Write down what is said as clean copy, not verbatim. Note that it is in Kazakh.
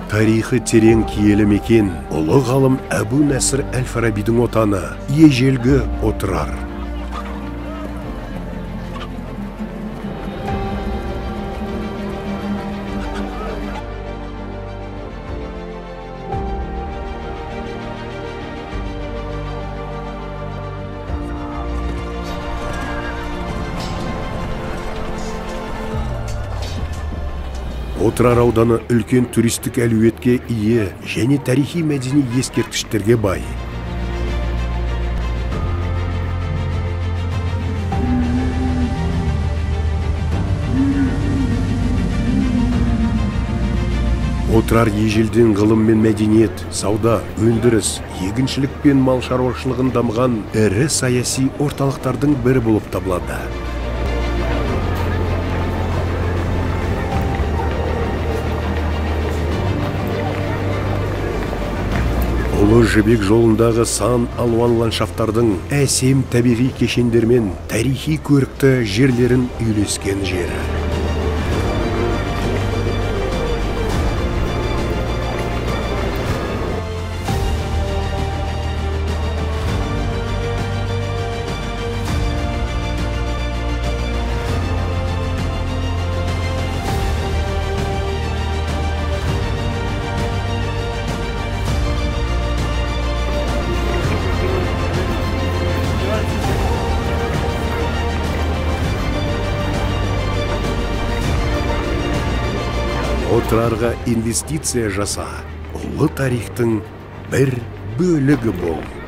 Тарихы терең киелі мекен, ұлы ғалым Әбу Насыр әл-Фарабидің отаны, ежелгі Отырар. Отырар ауданы үлкен туристік әлеуетке ие және тарихи мәдени ескерткіштерге бай. Отырар ежелден ғылым мен мәдениет, сауда, өндіріс, егіншілік пен мал шаруашылығын дамыған ірі саяси орталықтардың бірі болып табылады. Ұлы жібек жолындағы сан алуан ландшафтардың әсем табиғи кешендермен тарихи көрікті жерлерін үйлескен жері. Отырарға инвестиция жаса, ұлы тарихтың бір бөлігі бол.